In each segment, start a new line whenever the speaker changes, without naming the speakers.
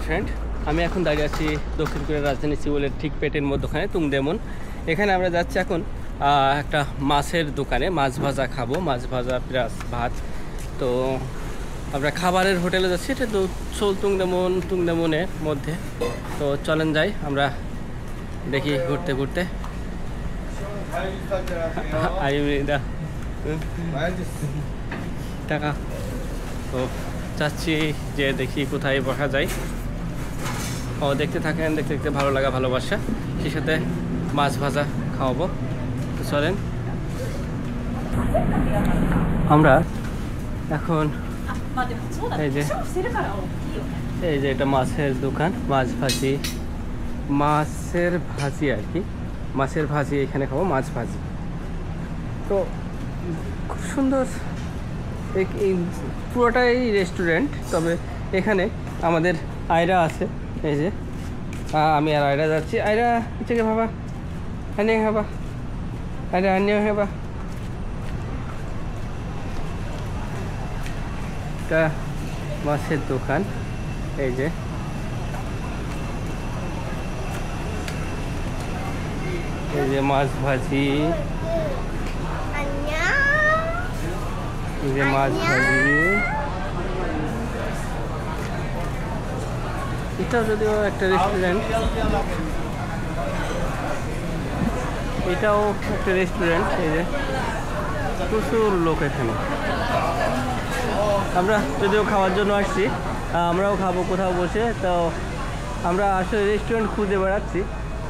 Friend, আমি এখন দাঁড়িয়ে আছি দক্ষিণ কোরিয়ার রাজধানী সিউলের ঠিক পেটের মধ্যখানে তুংদেমন। এখানে আমরা যাচ্ছি এখন একটা মাছের দোকানে, মাছ ভাজা খাবো, মাছ ভাজা প্লাস ভাত। তো আমরা খাবারের হোটেলে যাচ্ছি, এটা তো সোল তুংদেমনের মধ্যে। তো চলেন যাই, আমরা দেখি ঘুরতে ঘুরতে। টাকা তো চাচ্ছি যে দেখি কোথায় বসা যায়। ও দেখতে থাকেন, দেখতে দেখতে ভালো লাগা, ভালোবাসা, সেই সাথে মাছ ভাজা খাওয়াবো। তো চলেন। আমরা এখন এই যে এটা মাছের দোকান, মাছ ভাজি, মাছের ভাজি আর কি, মাছের ভাজি এখানে খাবো, মাছ ভাজি। তো খুব সুন্দর, এই পুরোটাই রেস্টুরেন্ট। তবে এখানে আমাদের আয়রা আছে, এই যে আমি আর আয়রা যাচ্ছি। আয়রা হচ্ছে বাবা, আনিয়ে খাবা, আয়রা আনিয়ে খাবা। একটা মাছের দোকান, এই যে মাছ ভাজি, এই যে মাছ ভাজি। এটাও যদিও একটা রেস্টুরেন্ট, এটাও একটা রেস্টুরেন্ট। এই যে প্রচুর লোক এখানে। আমরা যদিও খাওয়ার জন্য আসছি, আমরাও খাবো কোথাও বসে। তো আমরা আসলে রেস্টুরেন্ট খুঁজে বেড়াচ্ছি,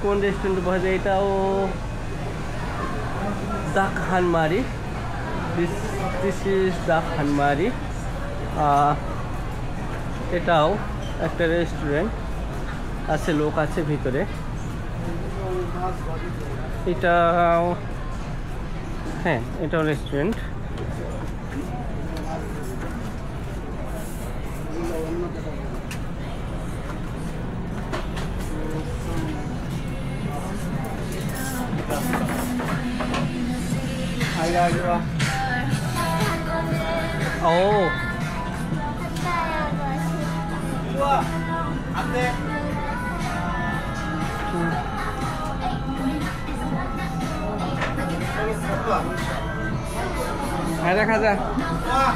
কোন রেস্টুরেন্ট বসে যায়। এটাও দাক হানমারি, দিস ইজ দাক হানমারি। এটাও একটা রেস্টুরেন্ট, আছে লোক আছে ভিতরে। এটাও, হ্যাঁ এটাও রেস্টুরেন্ট। 오. 우와. 안 돼. 가자 가자. 와.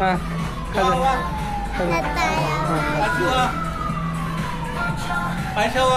아. 가자. 가자. 같이 와. 빨리 샤워.